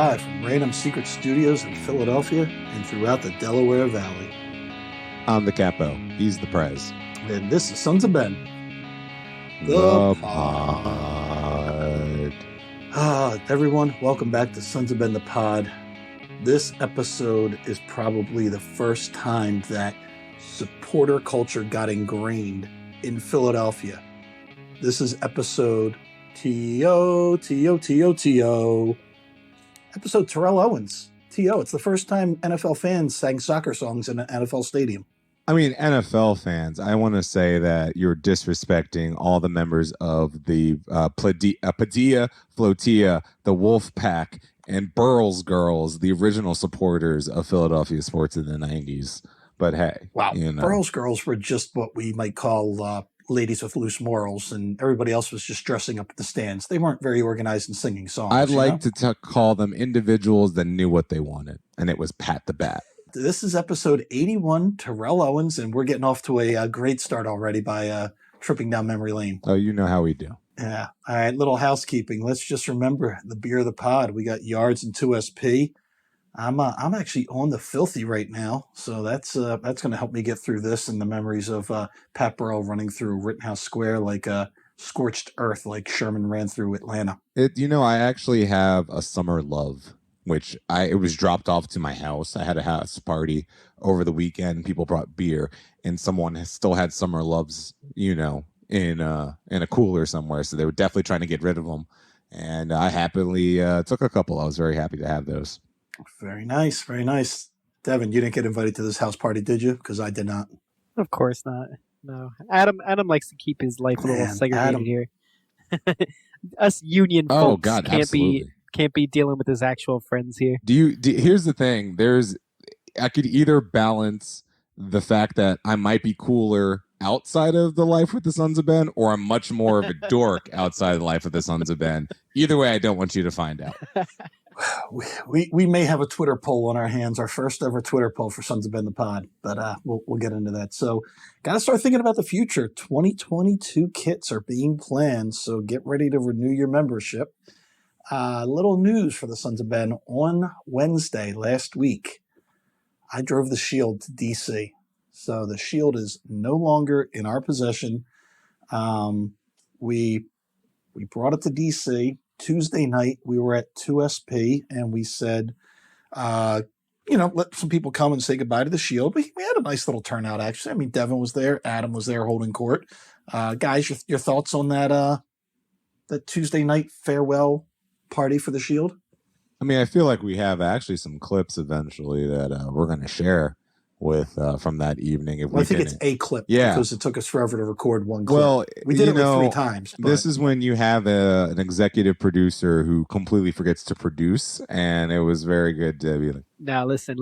live from random secret studios in Philadelphia and throughout the Delaware Valley. I'm the Capo. He's the Prez. And this is Sons of Ben. The Pod. Everyone, welcome back to Sons of Ben, the Pod. This episode is probably the first time that supporter culture got ingrained in Philadelphia. This is episode T.O. Episode Terrell Owens. T.O. It's the first time NFL fans sang soccer songs in an NFL stadium. I mean, NFL fans, I want to say that you're disrespecting all the members of the Padilla Flotilla, the Wolf Pack, and Burles Girls, the original supporters of Philadelphia sports in the 90s. But hey, wow, you know. Burles Girls were just what we might call ladies with loose morals, and everybody else was just dressing up at the stands. They weren't very organized in singing songs. I'd like to call them individuals that knew what they wanted, and it was Pat the Bat. This is episode 81, Terrell Owens, and we're getting off to a great start already by tripping down memory lane. Oh, you know how we do. Yeah. All right, little housekeeping. Let's just remember the beer of the pod. We got Yards and 2SP. I'm actually on the Filthy right now, so that's going to help me get through this and the memories of Pat Burrell running through Rittenhouse Square like scorched earth, like Sherman ran through Atlanta. I actually have a summer love, which it was dropped off to my house. I had a house party over the weekend. People brought beer, and someone still had summer loves, in a cooler somewhere. So they were definitely trying to get rid of them, and I happily took a couple. I was very happy to have those. Very nice, very nice. Devin, you didn't get invited to this house party, did you? Because I did not. Of course not. No. Adam likes to keep his life a little segregated here. Us union folks can't be dealing with his actual friends here. Here's the thing. I could either balance the fact that I might be cooler outside of the life with the Sons of Ben, or I'm much more of a dork outside of the life with the Sons of Ben. Either way, I don't want you to find out. We may have a Twitter poll on our hands, our first ever Twitter poll for Sons of Ben the Pod, but we'll get into that. So got to start thinking about the future. 2022 kits are being planned, so get ready to renew your membership. Little news for the Sons of Ben. On Wednesday last week, I drove the Shield to D.C., so the Shield is no longer in our possession. We brought it to D.C., Tuesday night, we were at 2SP, and we said, let some people come and say goodbye to the Shield. We had a nice little turnout, actually. I mean, Devin was there. Adam was there holding court. Guys, your thoughts on that Tuesday night farewell party for the Shield? I mean, I feel like we have actually some clips eventually that we're going to share with from that evening. I think it's a clip, because it took us forever to record one clip. Well, we did it like 3 times. But this is when you have an executive producer who completely forgets to produce, and it was very good to be like, now listen.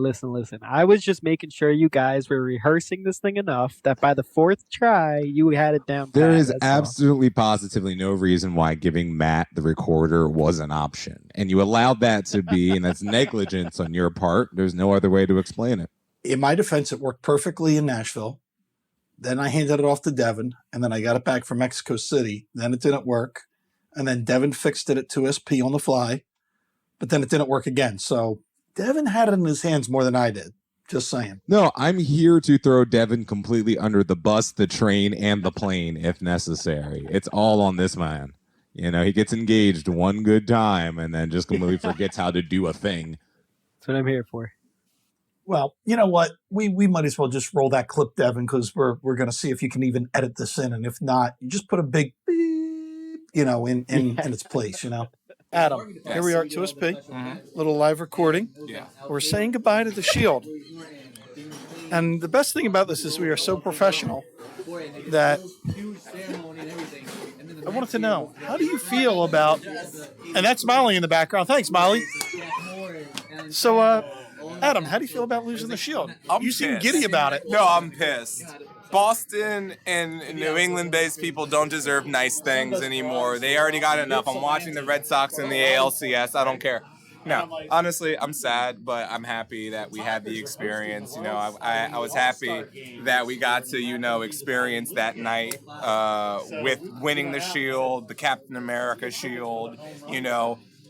I was just making sure you guys were rehearsing this thing enough that by the 4th try, you had it down. There is absolutely positively no reason why giving Matt the recorder was an option, and you allowed that to be, and that's negligence on your part. There's no other way to explain it. In my defense, it worked perfectly in Nashville. Then I handed it off to Devin, and then I got it back from Mexico City. Then it didn't work. And then Devin fixed it at 2SP on the fly, but then it didn't work again. So Devin had it in his hands more than I did. Just saying. No, I'm here to throw Devin completely under the bus, the train, and the plane if necessary. It's all on this man. He gets engaged one good time and then just completely forgets how to do a thing. That's what I'm here for. Well, you know what? We might as well just roll that clip, Devin, because we're going to see if you can even edit this in. And if not, you just put a big beep, in its place, Adam, here we are at 2SP, little live recording. Yeah. We're saying goodbye to the Shield. And the best thing about this is we are so professional that I wanted to know, how do you feel about, and that's Molly in the background. Thanks, Molly. So, Adam, how do you feel about losing the Shield? You seem giddy about it. No, I'm pissed. Boston and New England-based people don't deserve nice things anymore. They already got enough. I'm watching the Red Sox in the ALCS. I don't care. No, honestly, I'm sad, but I'm happy that we had the experience. I was happy that we got to, experience that night with winning the Shield, the Captain America Shield,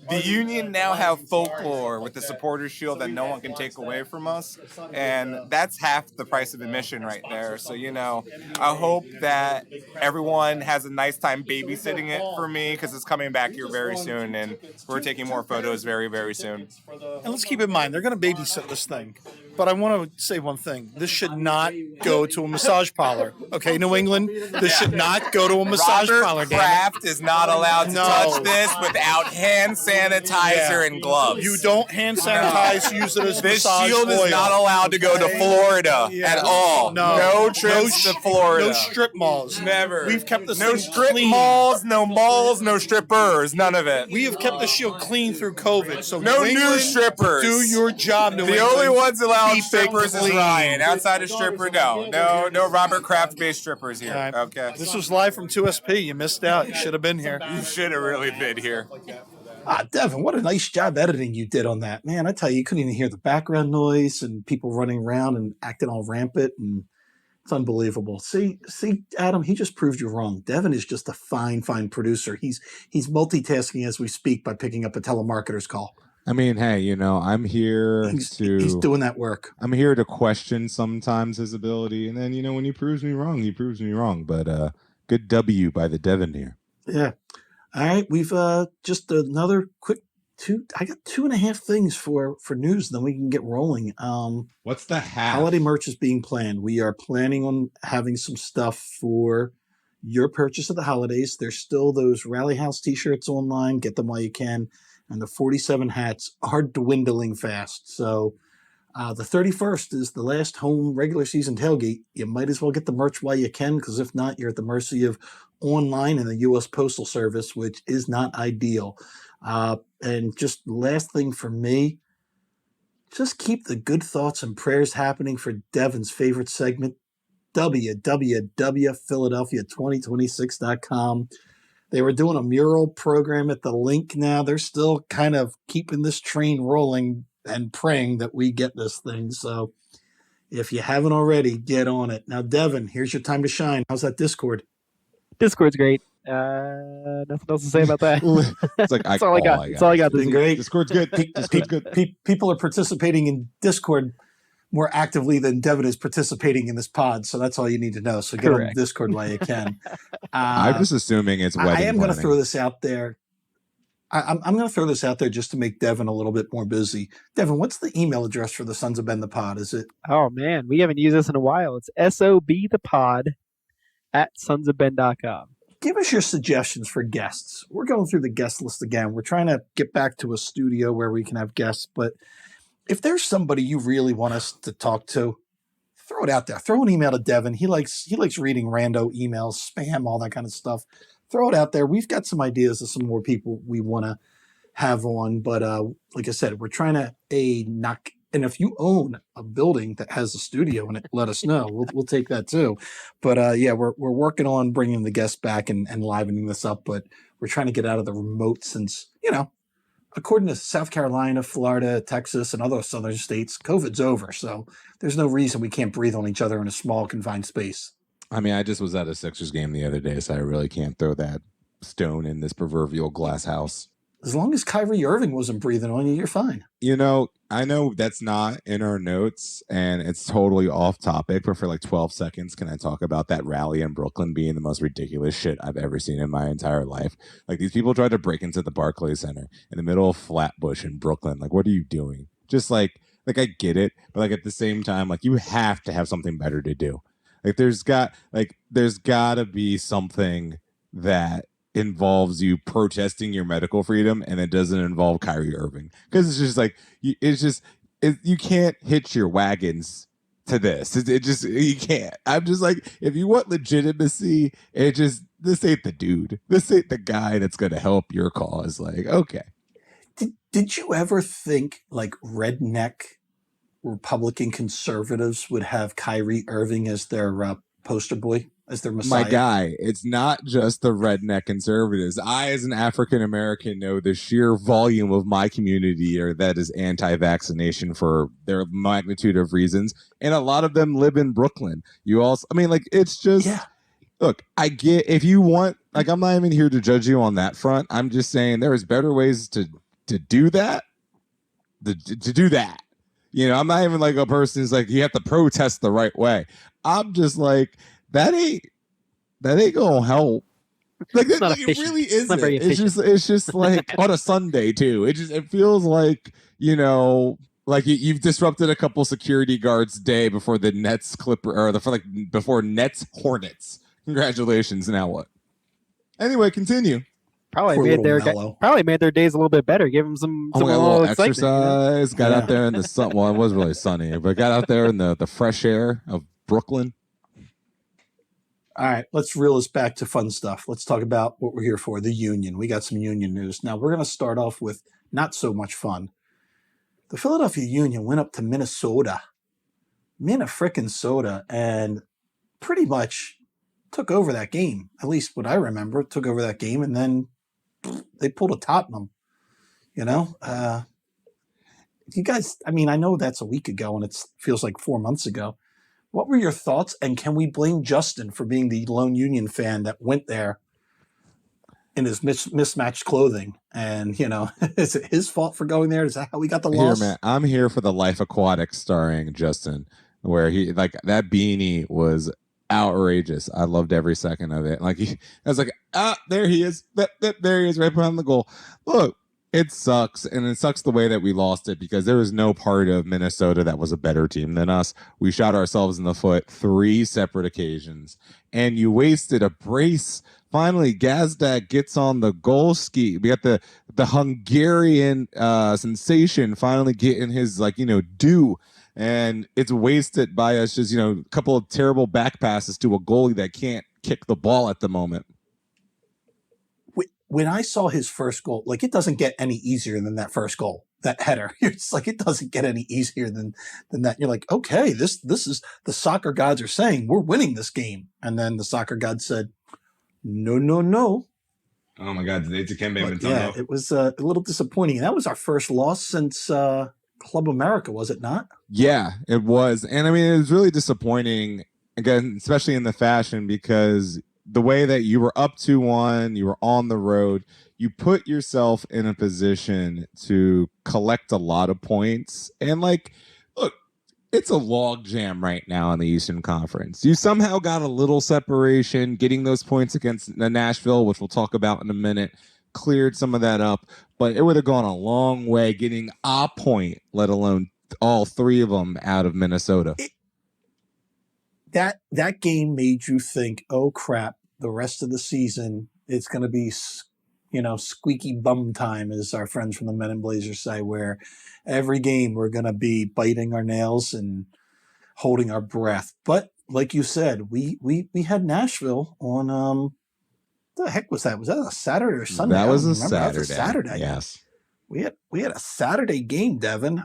The Union now have folklore with the supporters shield that no one can take away from us, and that's half the price of admission right there. So, I hope that everyone has a nice time babysitting it for me, because it's coming back here very soon, and we're taking more photos very, very soon. And let's keep in mind, they're going to babysit this thing. But I want to say one thing. This should not go to a massage parlor. Okay, New England? This should not go to a massage parlor. Robert Kraft is not allowed to touch this without hand sanitizer and gloves. You don't hand sanitize, use it as this massage shield oil. Is not allowed to go to Florida at all. No trips to Florida. No strip malls. Never. We've kept this no thing strip clean. malls, no strippers, none of it. We have kept the shield clean through COVID. So no New England, new strippers. Do your job, New England. The only ones allowed strippers is Ryan. Outside of stripper, no Robert Kraft-based strippers here. Right. Okay. This was live from 2SP. You missed out. You should have been here. You should have really been here. Devin, what a nice job editing you did on that. Man, I tell you couldn't even hear the background noise and people running around and acting all rampant, and it's unbelievable. See, Adam, he just proved you wrong. Devin is just a fine producer. He's multitasking as we speak by picking up a telemarketer's call. I mean, hey, I'm here He's doing that work. I'm here to question sometimes his ability, and then when he proves me wrong, he proves me wrong. But good W by the Devin here. Yeah. All right, we've just another quick I got 2.5 things for news, then we can get rolling. What's the half? Holiday merch is being planned. We are planning on having some stuff for your purchase of the holidays. There's still those Rally House t-shirts online. Get them while you can. And the 47 hats are dwindling fast. So the 31st is the last home regular season tailgate. You might as well get the merch while you can, because if not, you're at the mercy of online and the U.S. Postal Service, which is not ideal. And just last thing for me, just keep the good thoughts and prayers happening for Devin's favorite segment, www.philadelphia2026.com. They were doing a mural program at the link now. They're still kind of keeping this train rolling and praying that we get this thing. So if you haven't already, get on it. Now, Devin, here's your time to shine. How's that Discord? Discord's great. Nothing else to say about that. It's like That's all I got. That's all I got. Been great. Discord's good. Discord's good. People are participating in Discord more actively than Devin is participating in this pod, so that's all you need to know. So get on Discord while you can. I'm just assuming it's wedding. I am going to throw this out there. I'm going to throw this out there just to make Devin a little bit more busy. Devin, what's the email address for the Sons of Ben the Pod? Is it? Oh man, we haven't used this in a while. It's sobthepod@sonsofben.com. Give us your suggestions for guests. We're going through the guest list again. We're trying to get back to a studio where we can have guests, but if there's somebody you really want us to talk to, throw it out there. Throw an email to Devin. He likes reading rando emails, spam, all that kind of stuff. Throw it out there. We've got some ideas of some more people we want to have on, but like I said, we're trying to knock. And if you own a building that has a studio in it, let us know. We'll take that too. But yeah, we're working on bringing the guests back and livening this up. But we're trying to get out of the remote since, according to South Carolina, Florida, Texas, and other southern states, COVID's over. So there's no reason we can't breathe on each other in a small, confined space. I mean, I just was at a Sixers game the other day, so I really can't throw that stone in this proverbial glass house. As long as Kyrie Irving wasn't breathing on you, you're fine. I know that's not in our notes, and it's totally off topic, but for like 12 seconds, can I talk about that rally in Brooklyn being the most ridiculous shit I've ever seen in my entire life? Like, these people tried to break into the Barclays Center in the middle of Flatbush in Brooklyn. Like, what are you doing? Just like I get it, but like at the same time, like, you have to have something better to do. Like, there's got to be something that involves you protesting your medical freedom, and it doesn't involve Kyrie Irving, because it's just like you can't hitch your wagons to this. You can't. I'm just like, if you want legitimacy, this ain't the dude. This ain't the guy that's going to help your cause. Like, okay. Did you ever think like redneck Republican conservatives would have Kyrie Irving as their poster boy, as their messiah? My guy, it's not just the redneck conservatives. I, as an African American, know the sheer volume of my community that is anti-vaccination for their magnitude of reasons, and a lot of them live in Brooklyn. It's just, Look, I get, if you want, like, I'm not even here to judge you on that front. I'm just saying there is better ways to to do that, to do that. I'm not even like a person who's like, you have to protest the right way. I'm just like, that ain't gonna help. Like, it really isn't. It's just like on a Sunday too. It feels like, like you've disrupted a couple security guards' day before the Nets before Nets Hornets. Congratulations. Now what? Anyway, continue. Probably made their days a little bit better. Give them some a little exercise. Got out there in the sun. Well, it was really sunny, but got out there in the fresh air of Brooklyn. All right, let's reel this back to fun stuff. Let's talk about what we're here for, the Union. We got some Union news. Now, we're going to start off with not so much fun. The Philadelphia Union went up to Minnesota, and pretty much took over that game. At least what I remember, took over that game, and then they pulled a Tottenham. You guys, I know that's a week ago, and it feels like 4 months ago. What were your thoughts, and can we blame Justin for being the lone Union fan that went there in his mismatched clothing? And, is it his fault for going there? Is that how we got the loss? Here, man, I'm here for the Life Aquatic starring Justin, where he, like, that beanie was outrageous. I loved every second of it. Like, I was like, there he is. There he is right behind the goal. Look. It sucks, and it sucks the way that we lost it because there was no part of Minnesota that was a better team than us. We shot ourselves in the foot 3 separate occasions, and you wasted a brace. Finally, Gazdag gets on the goal ski. We got the Hungarian sensation finally getting his due, and it's wasted by us just a couple of terrible back passes to a goalie that can't kick the ball at the moment. When I saw his first goal, it doesn't get any easier than that first goal, that header. It's like, it doesn't get any easier than that. You're like, okay, this is the soccer gods are saying we're winning this game. And then the soccer gods said, no. Oh my God. Yeah, it was a little disappointing. And that was our first loss since Club America, was it not? Yeah, it was. And it was really disappointing, again, especially in the fashion, because the way that you were up 2-1, you were on the road, you put yourself in a position to collect a lot of points. And look, it's a log jam right now in the Eastern Conference. You somehow got a little separation, getting those points against Nashville, which we'll talk about in a minute, cleared some of that up. But it would have gone a long way getting a point, let alone all 3 of them out of Minnesota. That game made you think, oh crap, the rest of the season it's going to be, squeaky bum time, as our friends from the Men in Blazers say, where every game we're going to be biting our nails and holding our breath. But like you said, we had Nashville on the heck was that? Was that a Saturday or Sunday? That was a Saturday. That was a Saturday. Yes. We had a Saturday game, Devin.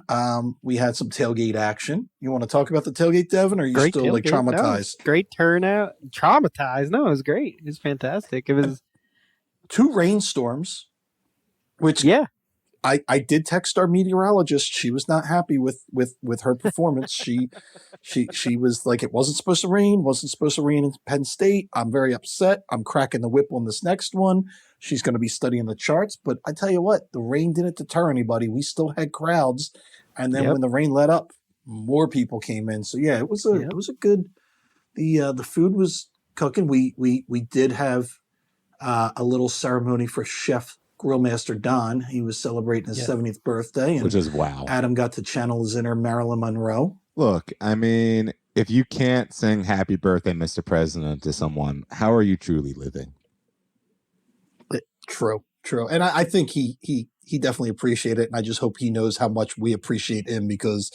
We had some tailgate action. You want to talk about the tailgate, Devin, or are you great still tailgate. traumatized? No, great turnout. Traumatized? No, it was great. It was fantastic. It was 2 rainstorms, which I did text our meteorologist. She was not happy with her performance. She was like, it wasn't supposed to rain. Wasn't supposed to rain in Penn State. I'm very upset. I'm cracking the whip on this next one. She's going to be studying the charts. But I tell you what, the rain didn't deter anybody. We still had crowds. And then when the rain let up, more people came in. So yeah, it was a good. The food was cooking. We did have a little ceremony for Chef Grillmaster Don. He was celebrating his 70th birthday, and which is wow. Adam got to channel his inner Marilyn Monroe. Look, if you can't sing "Happy Birthday, Mr. President" to someone, how are you truly living? True. And I think he definitely appreciated it, and I just hope he knows how much we appreciate him, because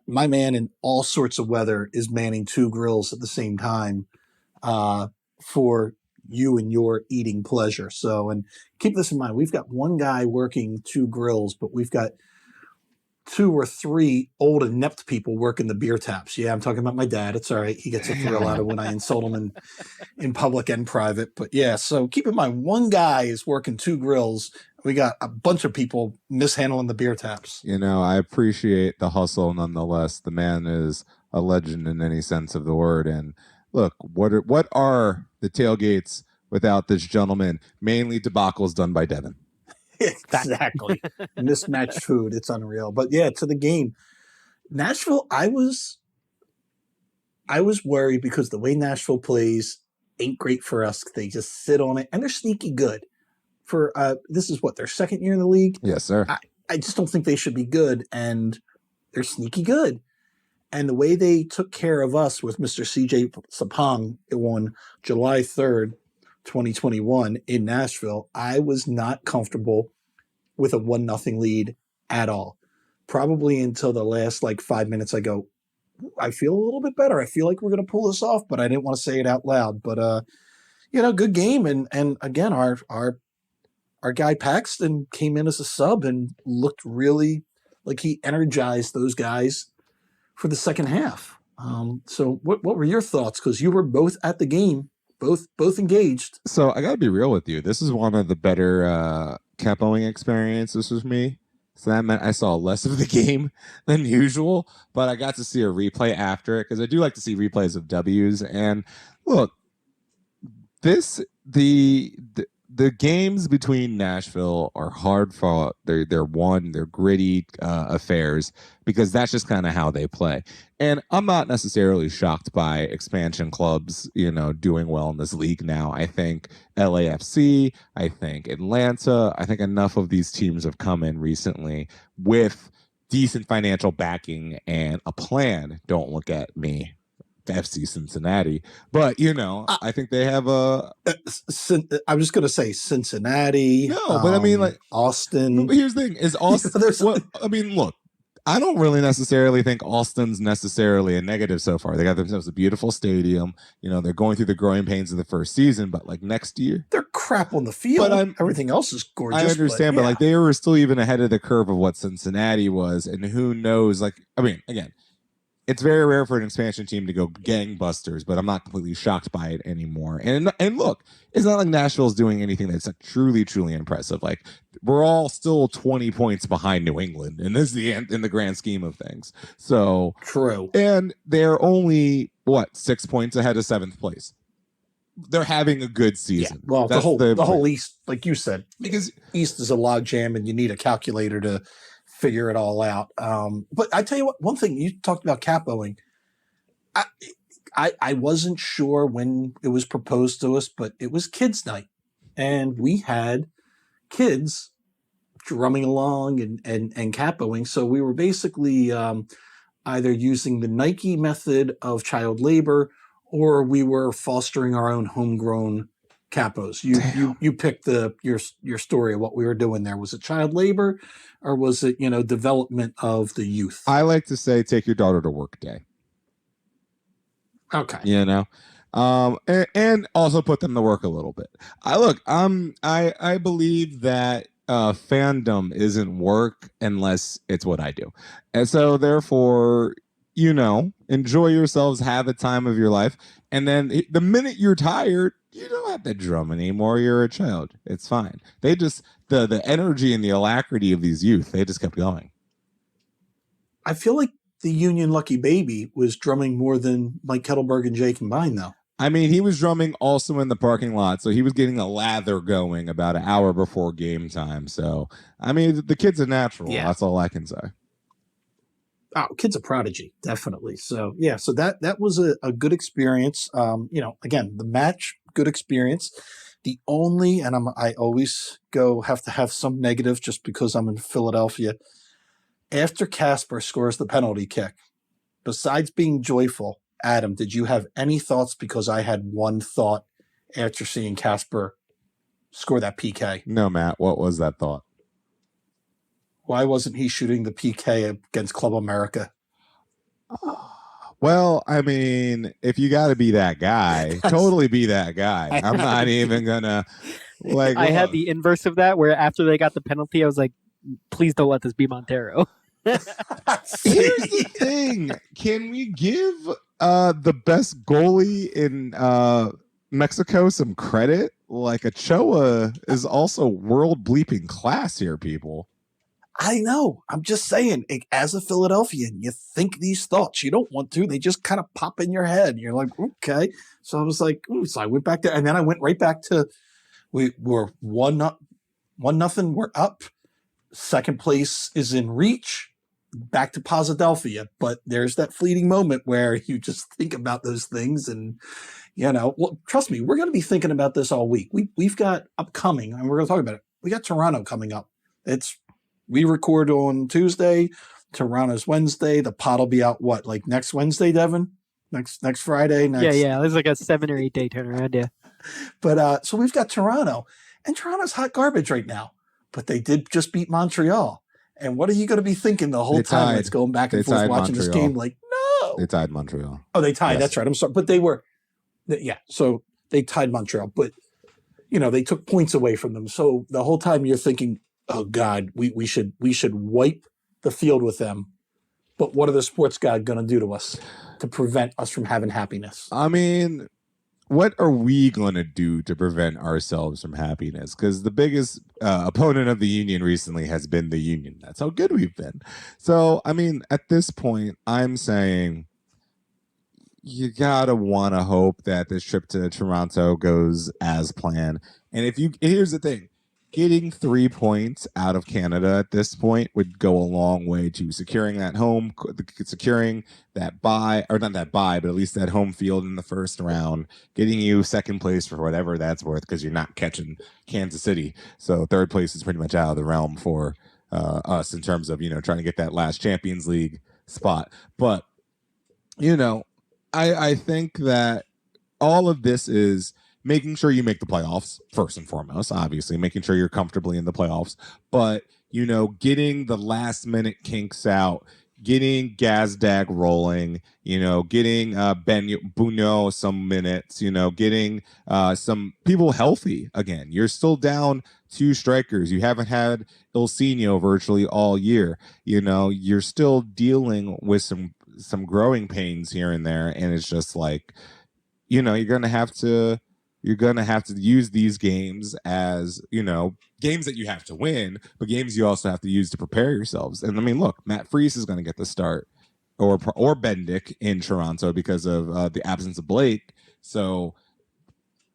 my man in all sorts of weather is manning 2 grills at the same time for you and your eating pleasure. So, and keep this in mind, we've got one guy working 2 grills, but we've got 2 or 3 old inept people working the beer taps. Yeah, I'm talking about my dad. It's all right. He gets a thrill out of when I insult him in public and private. But yeah, so keep in mind, one guy is working 2 grills. We got a bunch of people mishandling the beer taps. I appreciate the hustle nonetheless. The man is a legend in any sense of the word. And look, what are the tailgates without this gentleman? Mainly debacles done by Devin. Exactly. Mismatched food. It's unreal. But yeah, to the game. Nashville, I was worried because the way Nashville plays ain't great for us. They just sit on it, and they're sneaky good. For this is what, their second year in the league? Yes, sir. I just don't think they should be good, and they're sneaky good. And the way they took care of us with Mr. CJ Sapong on July 3rd, 2021 in Nashville, I was not comfortable with a 1-0 lead at all. Probably until the last 5 minutes, I go, I feel a little bit better. I feel like we're going to pull this off, but I didn't want to say it out loud. But, good game. And again, our guy Paxton came in as a sub and looked really like he energized those guys for the second half. So what were your thoughts? Because you were both at the game, both engaged. So I got to be real with you. This is one of the better capoing experiences with me. So that meant I saw less of the game than usual, but I got to see a replay after it because I do like to see replays of W's. And look, the games between Nashville are hard fought. They're gritty affairs because that's just kind of how they play. And I'm not necessarily shocked by expansion clubs, doing well in this league now. I think LAFC, I think Atlanta, I think enough of these teams have come in recently with decent financial backing and a plan. Don't look at me, FC Cincinnati, but I think they have a. I was going to say Cincinnati. No, but I mean Austin. But here's the thing: is Austin? Look, I don't really necessarily think Austin's necessarily a negative so far. They got themselves a beautiful stadium. They're going through the growing pains of the first season, but next year they're crap on the field. But everything else is gorgeous. I understand, but they were still even ahead of the curve of what Cincinnati was, and who knows? Again. It's very rare for an expansion team to go gangbusters, but I'm not completely shocked by it anymore. And look, it's not like Nashville's doing anything that's truly, truly impressive. We're all still 20 points behind New England, and this is in the grand scheme of things. So true. And they're only 6 points ahead of 7th place. They're having a good season. Yeah. Well, the whole East, like you said, because East is a logjam, and you need a calculator to figure it all out. But I tell you what, one thing you talked about capoing. I wasn't sure when it was proposed to us, but it was kids' night, and we had kids drumming along and capoing. So we were basically either using the Nike method of child labor, or we were fostering our own homegrown capos. You picked your story of what we were doing there. Was it child labor, or was it development of the youth? I like to say take your daughter to work day. Okay. And also put them to work a little bit. I believe that fandom isn't work unless it's what I do, and so therefore enjoy yourselves, have a time of your life, and then the minute you're tired, you don't have to drum anymore. You're a child. It's fine. They just the energy and the alacrity of these youth, they just kept going. I feel like the Union Lucky Baby was drumming more than Mike Kettleberg and Jay combined, though. I mean, he was drumming also in the parking lot, so he was getting a lather going about an hour before game time. So, I mean, the kid's a natural. Yeah. That's all I can say. Oh, kid's a prodigy, definitely. So so that was a good experience. Again, the match, good experience. The only, and I always have to have some negative just because I'm in Philadelphia. After Casper scores the penalty kick, besides being joyful, Adam, did you have any thoughts? Because I had one thought after seeing Casper score that PK. No, Matt, what was that thought? Why wasn't he shooting the PK against Club America? Well, I mean, if you got to be that guy, totally be that guy. I'm not even going to I had the inverse of that, where after they got the penalty, I was like, please don't let this be Montero. Here's the thing. Can we give the best goalie in Mexico some credit? Ochoa is also world bleeping class here, people. I know. I'm just saying, as a Philadelphian, you think these thoughts. You don't want to. They just kind of pop in your head. You're like, okay. So I was like, so I went back there, and then I went right back to, we were 1-0 1-0. We're up. Second place is in reach. Back to Posidelphia. But there's that fleeting moment where you just think about those things and, well, trust me, we're going to be thinking about this all week. We've got upcoming, and we're going to talk about it. We got Toronto coming up. We record on Tuesday. Toronto's Wednesday. The pod will be out, like next Wednesday, Devin? Next Friday? Yeah. There's like a 7 or 8 day turnaround, yeah. But so we've got Toronto. And Toronto's hot garbage right now. But they did just beat Montreal. And what are you going to be thinking the whole time that's going back and forth watching this game? Like, no. They tied Montreal. Oh, they tied. Yes. That's right. I'm sorry. But they were... Yeah, so they tied Montreal, but they took points away from them. So the whole time you're thinking, "Oh God, we should wipe the field with them." But what are the sports god going to do to us to prevent us from having happiness? I mean, what are we going to do to prevent ourselves from happiness? Because the biggest opponent of the Union recently has been the Union. That's how good we've been. So, I mean, at this point, I'm saying, you gotta want to hope that this trip to Toronto goes as planned. And here's the thing, getting 3 points out of Canada at this point would go a long way to securing that securing that bye, or not that bye, but at least that home field in the first round, getting you second place for whatever that's worth, because you're not catching Kansas City. So third place is pretty much out of the realm for us in terms of, trying to get that last Champions League spot. But, I think that all of this is making sure you make the playoffs, first and foremost, obviously, making sure you're comfortably in the playoffs. But, getting the last minute kinks out, getting Gazdag rolling, getting Ben Buño some minutes, getting some people healthy again. You're still down 2 strikers. You haven't had Ilsinho virtually all year. You're still dealing with some growing pains here and there, and it's just like, you're gonna have to use these games as games that you have to win, but games you also have to use to prepare yourselves. And I mean, look, Matt Freese is going to get the start, or Bendick in Toronto because of the absence of Blake. So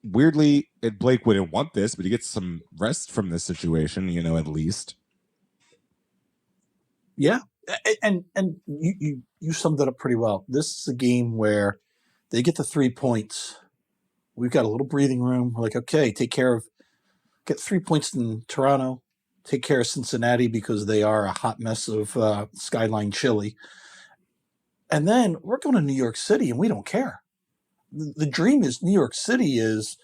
weirdly, Blake wouldn't want this, but he gets some rest from this situation, at least. Yeah. And you summed it up pretty well. This is a game where they get the 3 points. We've got a little breathing room. We're like, okay, get 3 points in Toronto, take care of Cincinnati because they are a hot mess of Skyline chili. And then we're going to New York City and we don't care. The dream is New York City is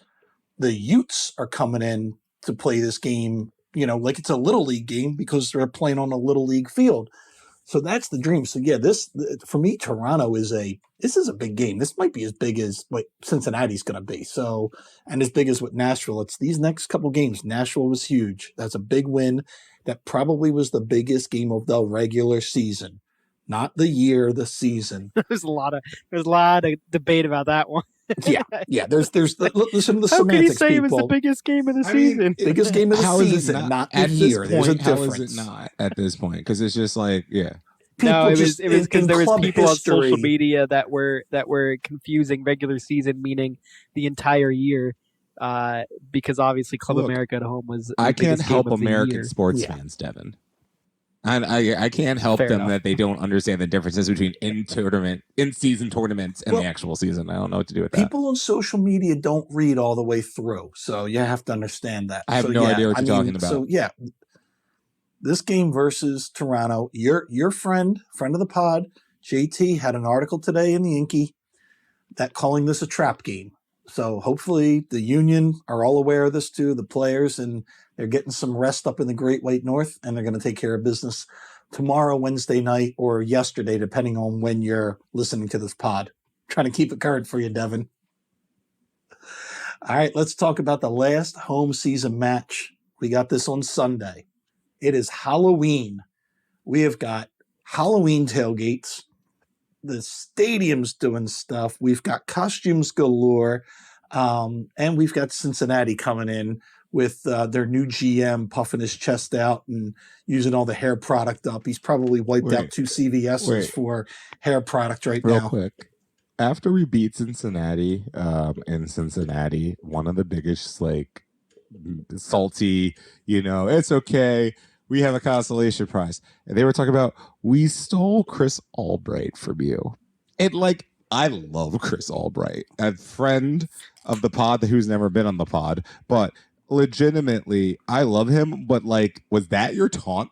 the Utes are coming in to play this game, like it's a little league game because they're playing on a little league field. So that's the dream. So yeah, for me, Toronto is a big game. This might be as big as what Cincinnati's going to be. So, and as big as what Nashville. It's these next couple games. Nashville was huge. That's a big win. That probably was the biggest game of the regular season, not the year, the season. There's a lot of debate about that one. Yeah. There's listen to the semantics. How can you say it was the biggest game of the season? Biggest game of the season, not the year. There's a difference. How is it not at this point? Because it's just like, yeah. No, it was because there was people on social media that were confusing regular season meaning the entire year, because obviously Club America at home was. I can't help American sports fans, Devin. I can't help them that they don't understand the differences between in-season tournaments and the actual season. I don't know what to do with that. People on social media don't read all the way through, so you have to understand that. I have no idea what you're talking about. So yeah, this game versus Toronto, your friend of the pod, JT, had an article today in the Inky that calling this a trap game. So hopefully the Union are all aware of this too, the players, and they're getting some rest up in the Great White North, and they're going to take care of business tomorrow, Wednesday night, or yesterday, depending on when you're listening to this pod. Trying to keep it current for you, Devin. All right, let's talk about the last home season match. We got this on Sunday. It is Halloween. We have got Halloween tailgates. The stadium's doing stuff. We've got costumes galore. And we've got Cincinnati coming in with their new GM puffing his chest out and using all the hair product up. He's probably wiped out 2 CVS's for hair product now. Real quick. After we beat Cincinnati in Cincinnati, one of the biggest salty, it's okay. We have a consolation prize. And they were talking about, we stole Chris Albright from you. And I love Chris Albright, a friend of the pod who's never been on the pod, but legitimately, I love him. But was that your taunt?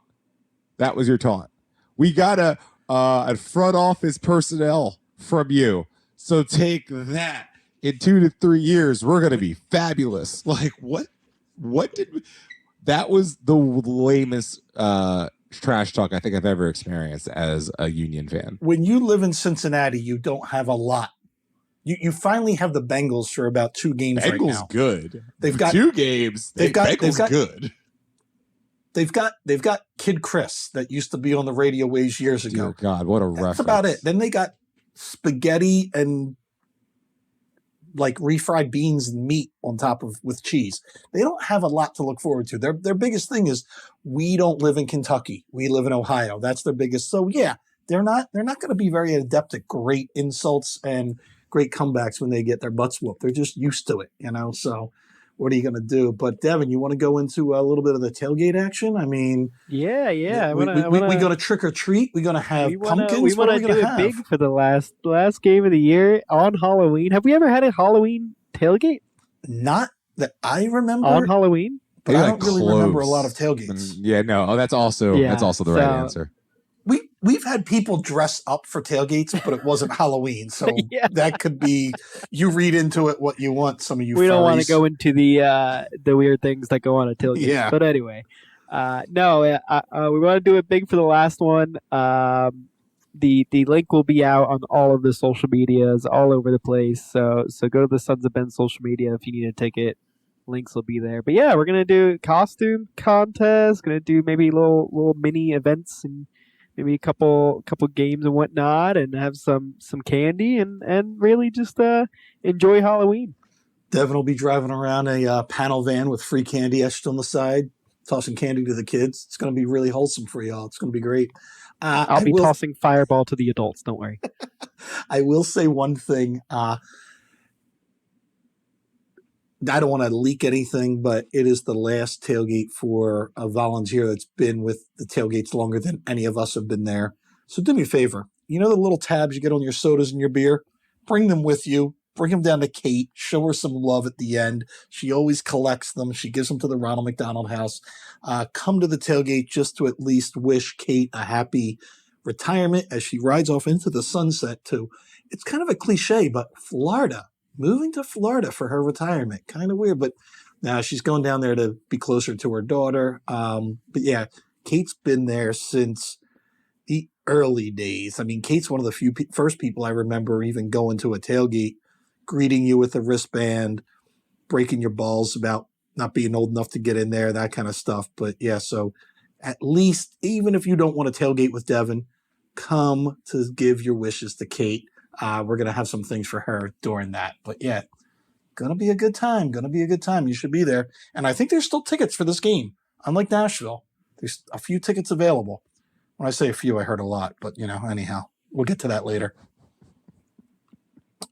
That was your taunt. We got a front office personnel from you. So take that. In 2 to 3 years, we're going to be fabulous. What? That was the lamest trash talk I think I've ever experienced as a Union fan. When you live in Cincinnati, you don't have a lot. You finally have the Bengals for about 2 games right now. Bengals good. They've got 2 games. Bengals good. They've got Kid Chris that used to be on the radio waves years ago. Dear God, what a reference. That's about it. Then they got spaghetti and refried beans and meat on top of with cheese. They don't have a lot to look forward to. Their biggest thing is, we don't live in Kentucky. We live in Ohio. That's their biggest. So yeah, they're not going to be very adept at great insults and great comebacks when they get their butts whooped. They're just used to it, So what are you going to do? But Devin, you want to go into a little bit of the tailgate action? I mean, yeah. We go to trick or treat. We're going to have pumpkins. We want to do it big for the last game of the year on Halloween. Have we ever had a Halloween tailgate? Not that I remember. On Halloween? But I don't really remember a lot of tailgates. Yeah, no. Oh, that's also the right answer. We've had people dress up for tailgates, but it wasn't Halloween, so that could be, you read into it what you want. Some of you, we don't want to go into the weird things that go on at tailgates. Yeah. But anyway, we want to do it big for the last one. The link will be out on all of the social medias, all over the place. So go to the Sons of Ben social media if you need a ticket. Links will be there. But yeah, we're gonna do costume contest. Gonna do maybe little mini events and maybe a couple games and whatnot, and have some candy and really just enjoy Halloween. Devin will be driving around a panel van with free candy etched on the side, tossing candy to the kids. It's going to be really wholesome for y'all. It's going to be great. I'll be tossing Fireball to the adults. Don't worry. I will say one thing. I don't want to leak anything, but it is the last tailgate for a volunteer that's been with the tailgates longer than any of us have been there. So do me a favor. You know the little tabs you get on your sodas and your beer? Bring them with you. Bring them down to Kate. Show her some love at the end. She always collects them. She gives them to the Ronald McDonald House. Come to the tailgate just to at least wish Kate a happy retirement as she rides off into the sunset too. It's kind of a cliche, but Florida. Moving to Florida for her retirement. Kind of weird, but now she's going down there to be closer to her daughter. But yeah, Kate's been there since the early days. I mean, Kate's one of the first people I remember even going to a tailgate, greeting you with a wristband, breaking your balls about not being old enough to get in there, that kind of stuff. But yeah, so at least, even if you don't want to tailgate with Devin, come to give your wishes to Kate. We're going to have some things for her during that. But yeah, going to be a good time. You should be there. And I think there's still tickets for this game. Unlike Nashville, there's a few tickets available. When I say a few, I heard a lot. But, anyhow, we'll get to that later.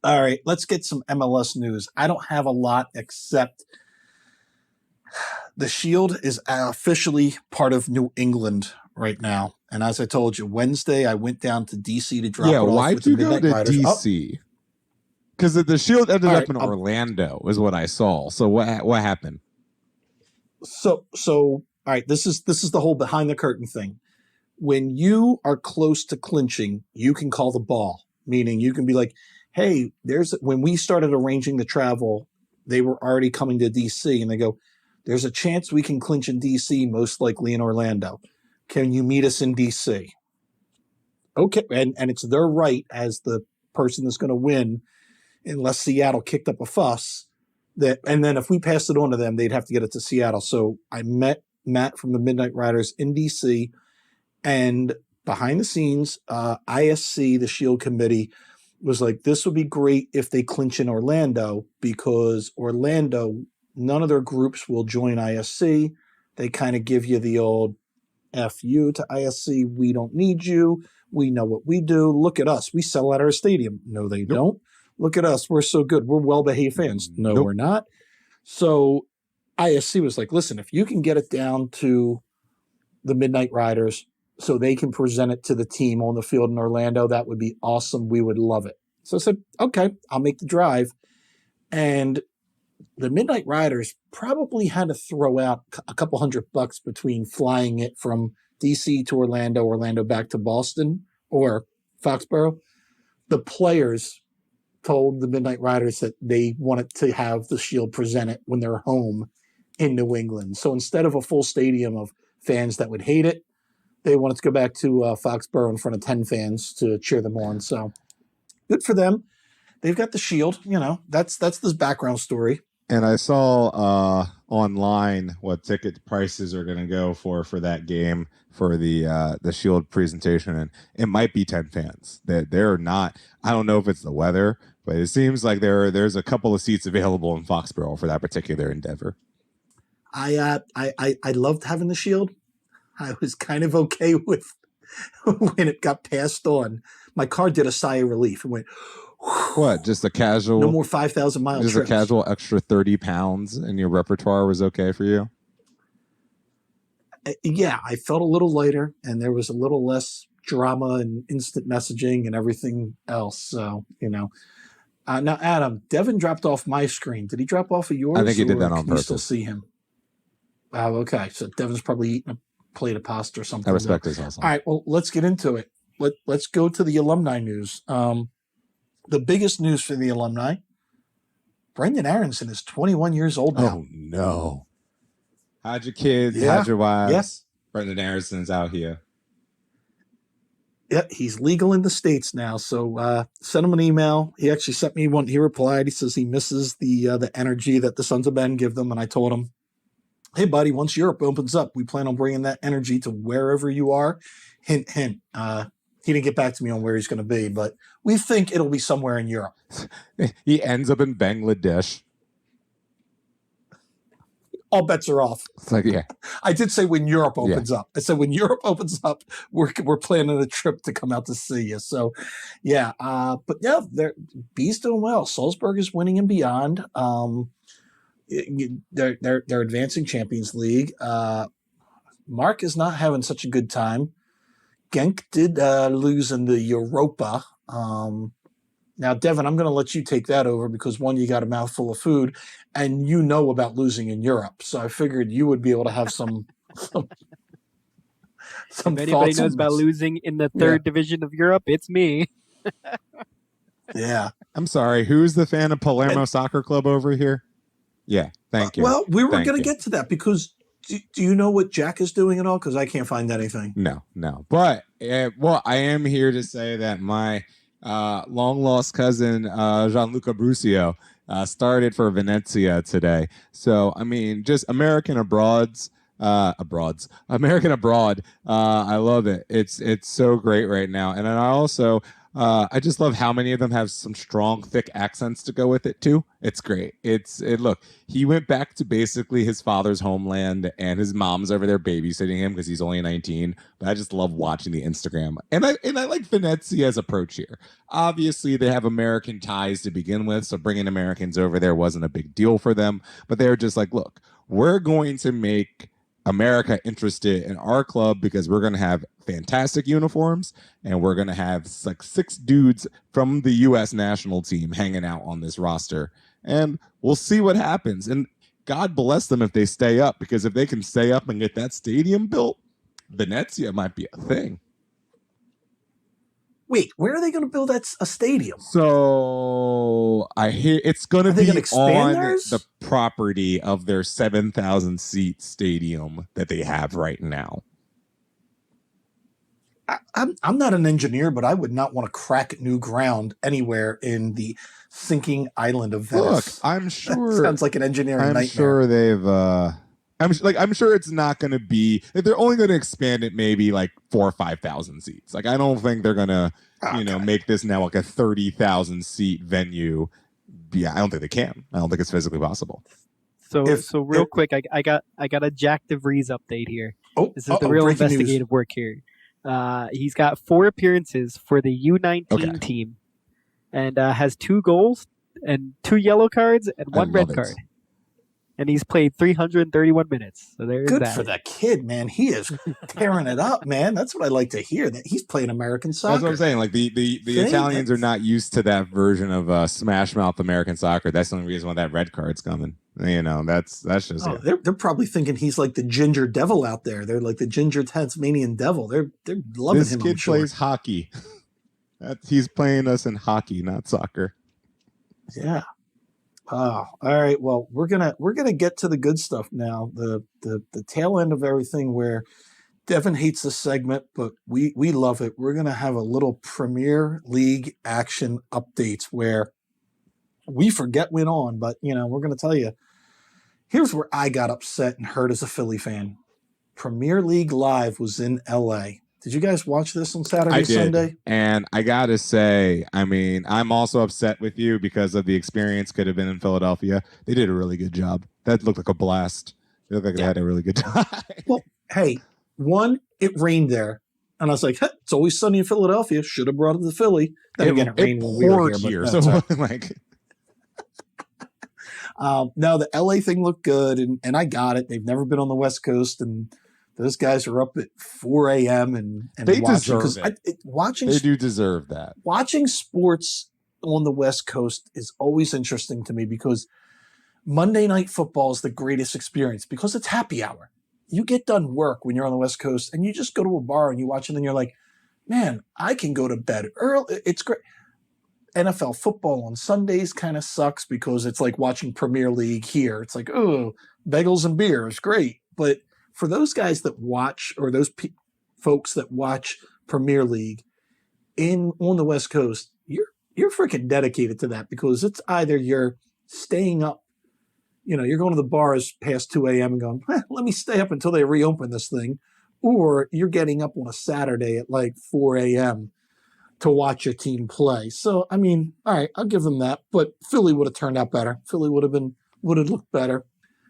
All right, let's get some MLS news. I don't have a lot except the Shield is officially part of New England right now. And as I told you, Wednesday, I went down to D.C. to drop it off. Why'd with the you go Midnight to Riders. D.C.? Because the Shield ended up in Orlando, is what I saw. So what happened? So all right, this is the whole behind the curtain thing. When you are close to clinching, you can call the ball, meaning you can be like, hey, when we started arranging the travel, they were already coming to D.C. and they go, there's a chance we can clinch in D.C., most likely in Orlando. Can you meet us in D.C.? Okay, and it's their right as the person that's going to win, unless Seattle kicked up a fuss. And then if we passed it on to them, they'd have to get it to Seattle. So I met Matt from the Midnight Riders in D.C., and behind the scenes, ISC, the Shield Committee, was like, this would be great if they clinch in Orlando, because Orlando, none of their groups will join ISC. They kind of give you the old F you to ISC. We don't need you. We know what we do. Look at us. We sell out our stadium. No, they don't. Look at us. We're so good. We're well-behaved fans. No, we're not. So ISC was like, listen, if you can get it down to the Midnight Riders so they can present it to the team on the field in Orlando, that would be awesome. We would love it. So I said, okay, I'll make the drive. And the Midnight Riders probably had to throw out a couple $100 between flying it from DC to Orlando, Orlando back to Boston or Foxborough. The players told the Midnight Riders that they wanted to have the Shield presented when they're home in New England. So instead of a full stadium of fans that would hate it, they wanted to go back to Foxborough in front of 10 fans to cheer them on. So good for them. They've got the Shield. You know, that's this background story. And I saw online what ticket prices are going to go for that game for the Shield presentation, and it might be 10 fans. They're not. I don't know if it's the weather, but it seems like there's a couple of seats available in Foxborough for that particular endeavor. I loved having the Shield. I was kind of okay with when it got passed on. My car did a sigh of relief. It went. What? Just a casual? No more 5,000 mile trips. Just a casual extra 30 pounds in your repertoire was okay for you? Yeah, I felt a little lighter, and there was a little less drama and instant messaging and everything else. So, you know. Now, Adam, Devin dropped off my screen. Did he drop off of yours? I think he did that on purpose. purpose. You still see him? Oh, okay. So Devin's probably eating a plate of pasta or something. I respect his hustle. All right, well, let's get into it. Let's go to the alumni news. The biggest news for the alumni, Brendan Aaronson is 21 years old now. Oh, no. How'd your kids? Yeah. How'd your wives? Yes. Brendan Aaronson out here. Yeah, he's legal in the States now. So send him an email. He actually sent me one. He replied. He says he misses the energy that the Sons of Ben give them. And I told him, hey, buddy, once Europe opens up, we plan on bringing that energy to wherever you are. Hint, hint. He didn't get back to me on where he's going to be, but we think it'll be somewhere in Europe. He ends up in Bangladesh. All bets are off. It's like, yeah. I did say when Europe opens up. I said when Europe opens up, we're planning a trip to come out to see you. So, yeah. But yeah, B's doing well. Salzburg is winning and beyond. They're advancing Champions League. Mark is not having such a good time. Genk did lose in the Europa. Now, Devin, I'm going to let you take that over because, one, you got a mouthful of food, and you know about losing in Europe. So I figured you would be able to have some if anybody knows about losing in the third division of Europe, it's me. Yeah. I'm sorry. Who's the fan of Palermo Soccer Club over here? Yeah, thank you. Well, we were going to get to that because do you know what Jack is doing at all? Because I can't find anything. No. But, I am here to say that my long-lost cousin, Gianluca Brusio, started for Venezia today. So, I mean, just American abroad. I love it. It's so great right now. And then I also... I just love how many of them have some strong, thick accents to go with it too. It's great. Look, he went back to basically his father's homeland, and his mom's over there babysitting him because he's only 19. But I just love watching the Instagram, and I like Venezia's approach here. Obviously, they have American ties to begin with, so bringing Americans over there wasn't a big deal for them. But they're just like, look, we're going to make America interested in our club because we're going to have fantastic uniforms and we're going to have like 6 dudes from the U.S. national team hanging out on this roster. And we'll see what happens. And God bless them if they stay up, because if they can stay up and get that stadium built, Venezia might be a thing. Wait, where are they going to build a stadium? So I hear it's going to be on theirs? the property of their 7,000 seat stadium that they have right now. I'm not an engineer, but I would not want to crack new ground anywhere in the sinking island of Venice. Look, I'm sure that sounds like an engineering nightmare. I'm sure they've. I'm sure it's not going to be. They're only going to expand it maybe like 4,000 or 5,000 seats. Like I don't think they're going to, make this now like a 30,000 seat venue. Yeah, I don't think they can. I don't think it's physically possible. So real quick, I got a Jack DeVries update here. This is the real investigative work here. He's got 4 appearances for the U19 team, and has 2 goals and 2 yellow cards and 1 red card. and he's played 331 minutes. So there's Good that. for the kid, man. He is tearing it up, man. That's what I like to hear. That he's playing American soccer. That's what I'm saying. Like the Italians are not used to that version of Smash Mouth American soccer. That's the only reason why that red card's coming. You know, that's just Oh, they're probably thinking he's like the ginger devil out there. They're like the ginger Tasmanian devil. They're loving this him. kid plays hockey. He's playing us in hockey, not soccer. Yeah. Oh, all right. Well, we're gonna get to the good stuff now. The tail end of everything where Devin hates this segment, but we love it. We're gonna have a little Premier League action updates where we forget went on, but we're gonna tell you. Here's where I got upset and hurt as a Philly fan. Premier League Live was in LA. Did you guys watch this on Saturday, Sunday? And I got to say, I mean, I'm also upset with you because of the experience could have been in Philadelphia. They did a really good job. That looked like a blast. They looked like they had a really good time. Well, hey, it rained there. And I was like, it's always sunny in Philadelphia. Should have brought it to Philly. Then again, it rained when we were here. So like... No, the LA thing looked good, and I got it. They've never been on the West Coast, and those guys are up at 4 a.m. and they watching, deserve it. They do deserve that. Watching sports on the West Coast is always interesting to me because Monday Night Football is the greatest experience because it's happy hour. You get done work when you're on the West Coast, and you just go to a bar and you watch it, and you're like, man, I can go to bed early. It's great. NFL football on Sundays kind of sucks because it's like watching Premier League here. It's like, oh, bagels and beer is great. But for those guys that watch, or those folks that watch Premier League on the West Coast, you're freaking dedicated to that because it's either you're staying up, you're going to the bars past 2 a.m. and going, let me stay up until they reopen this thing, or you're getting up on a Saturday at like 4 a.m. to watch your team play. So, I mean, all right, I'll give them that. But Philly would have turned out better. Philly would have looked better.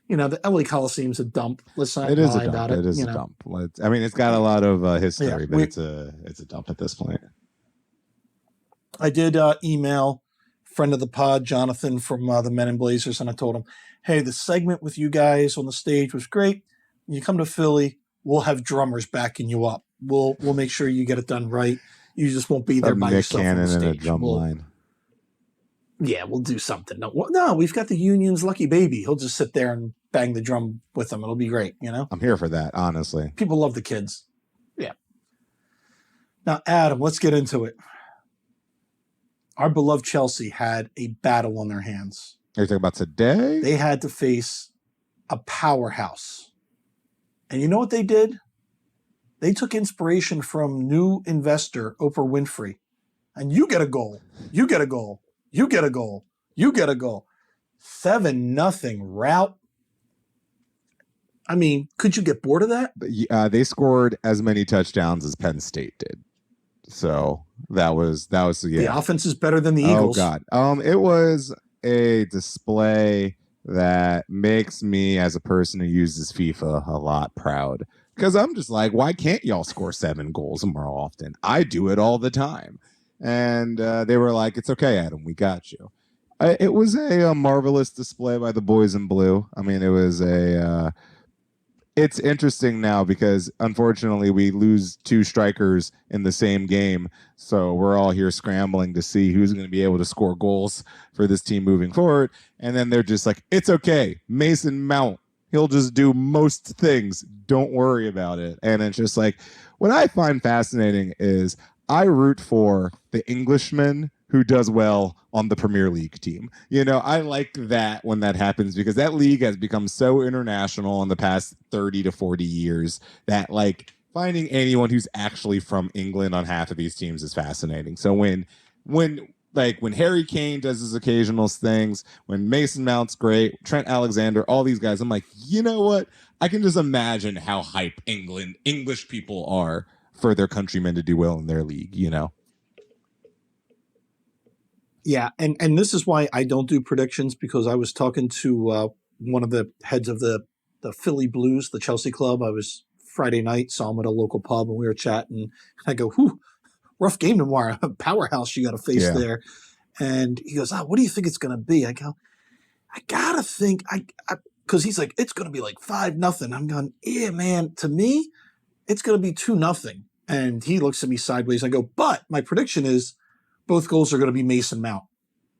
The LA Coliseum's a dump. Let's not lie about it. It is a dump. I mean, it's got a lot of history, but it's a dump at this point. I did email friend of the pod, Jonathan from the Men in Blazers, and I told him, hey, the segment with you guys on the stage was great. When you come to Philly, we'll have drummers backing you up. We'll make sure you get it done right. You just won't be there by yourself on the stage. And a drum line. Yeah, we'll do something. No, we've got the Union's Lucky Baby. He'll just sit there and bang the drum with them. It'll be great, I'm here for that, honestly. People love the kids. Yeah. Now, Adam, let's get into it. Our beloved Chelsea had a battle on their hands. Are you talking about today? They had to face a powerhouse. And you know what they did? They took inspiration from new investor Oprah Winfrey. And you get a goal. You get a goal. You get a goal. You get a goal. 7-0 rout. I mean, could you get bored of that? They scored as many touchdowns as Penn State did. So that was The offense is better than the Eagles. Oh God. It was a display that makes me, as a person who uses FIFA, a lot proud. Because I'm just like, why can't y'all score 7 goals more often? I do it all the time. And they were like, it's okay, Adam, we got you. It was a marvelous display by the boys in blue. I mean, it was it's interesting now because, unfortunately, we lose 2 strikers in the same game. So we're all here scrambling to see who's going to be able to score goals for this team moving forward. And then they're just like, it's okay, Mason Mount. He'll just do most things. Don't worry about it. And it's just like, what I find fascinating is I root for the Englishman who does well on the Premier League team. I like that when that happens because that league has become so international in the past 30 to 40 years that like finding anyone who's actually from England on half of these teams is fascinating. So when Harry Kane does his occasional things, when Mason Mount's great, Trent Alexander, all these guys, I'm like, you know what? I can just imagine how hype English people are for their countrymen to do well in their league, Yeah, and this is why I don't do predictions, because I was talking to one of the heads of the Philly Blues, the Chelsea club. I was Friday night, saw him at a local pub, and we were chatting. And I go, whew, rough game tomorrow. Powerhouse you got to face there. And he goes, what do you think it's going to be? I go, I got to think. because he's like, it's going to be like 5-0. I'm going, yeah, man. To me, it's going to be 2-0. And he looks at me sideways. I go, but my prediction is both goals are going to be Mason Mount.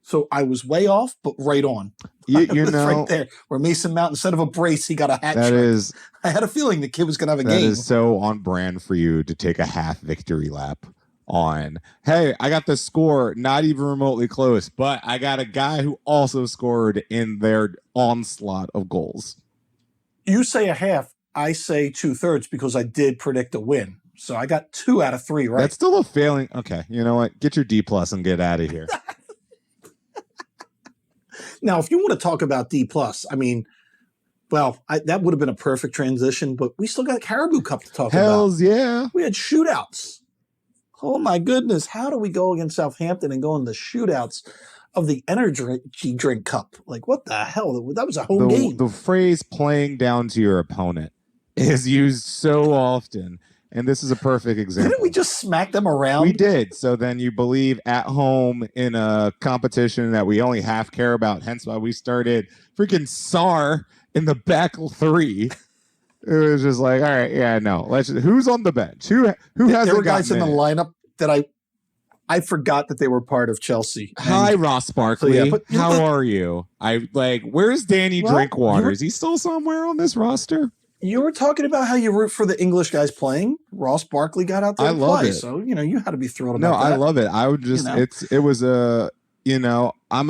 So I was way off, but right on. You It's know, right there where Mason Mount, instead of a brace, he got a hat that trick. is I had a feeling the kid was going to have a that game. is so on brand for you to take a half victory lap on. Hey, I got the score, not even remotely close, but I got a guy who also scored in their onslaught of goals. You say a half, I say 2/3 because I did predict a win. So I got 2 out of 3 right. That's still a failing. Okay, you know what? Get your D+ and get out of here. Now, if you want to talk about D+, I mean, well, that would have been a perfect transition, but we still got Caribou Cup to talk about. Hells yeah. We had shootouts. Oh, my goodness. How do we go against Southampton and go in the shootouts of the Energy Drink Cup? Like, what the hell? That was a home game. The phrase playing down to your opponent is used so often, and this is a perfect example. Didn't we just smack them around? We did. So then you believe at home in a competition that we only half care about, hence why we started freaking SAR in the back 3. It was just like, all right, yeah, no. Who's on the bench? Who hasn't There were guys in gotten the lineup that I forgot that they were part of Chelsea. Hi, Ross Barkley. So, yeah, but- how are you? Where's Danny Well, Drinkwater? Is he still somewhere on this roster? You were talking about how you root for the English guys playing. Ross Barkley got out there to love play, it. so you had to be thrilled No, about that. I love it. I would just I'm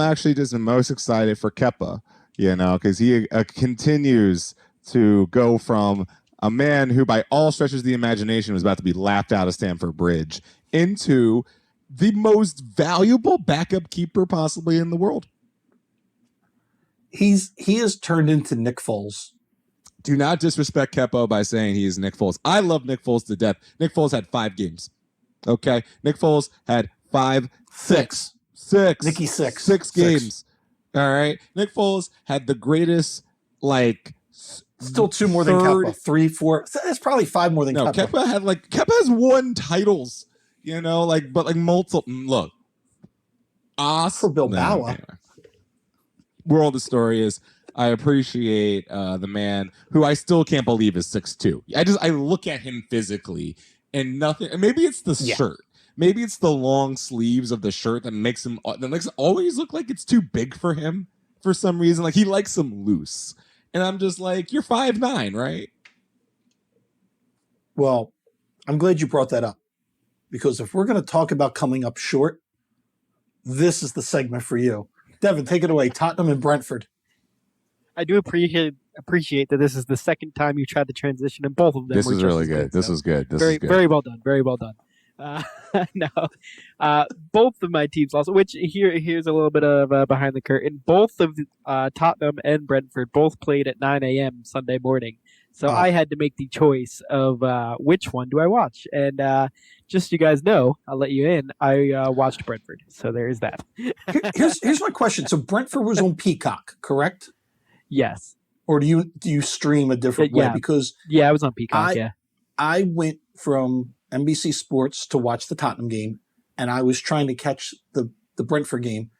actually just the most excited for Kepa, because he continues to go from a man who by all stretches of the imagination was about to be laughed out of Stamford Bridge into the most valuable backup keeper possibly in the world. He has turned into Nick Foles. Do not disrespect Kepa by saying he is Nick Foles. I love Nick Foles to death. Nick Foles had 5 games. Okay? Nick Foles had 6. Six. Nicky 6. 6 games. All right? Nick Foles had the greatest, Still 2 more than Kepa. 3, 4. That's probably 5 more than Kepa. Kepa has won titles, but multiple. Look. For Bilbao. Anyway. Moral of the story is, I appreciate the man who I still can't believe is 6'2". I look at him physically and nothing. And maybe it's the shirt. Maybe it's the long sleeves of the shirt that makes it always look like it's too big for him for some reason. Like he likes them loose. And I'm just like, you're 5'9", right? Well, I'm glad you brought that up. Because if we're going to talk about coming up short, this is the segment for you. Devin, take it away. Tottenham and Brentford. I do appreciate that this is the second time you tried to transition, and both of them. This were is just really as good. This is good. This very, is good. very well done. Very well done. No, both of my teams lost. Which here's a little bit of behind the curtain. Both of Tottenham and Brentford both played at 9 a.m. Sunday morning, so I had to make the choice of which one do I watch. And just so you guys know, I'll let you in. I watched Brentford, so there's that. Here's my question. So Brentford was on Peacock, correct? Yes. Or do you stream a different way? Because I was on Peacock. I went from NBC Sports to watch the Tottenham game, and I was trying to catch the Brentford game,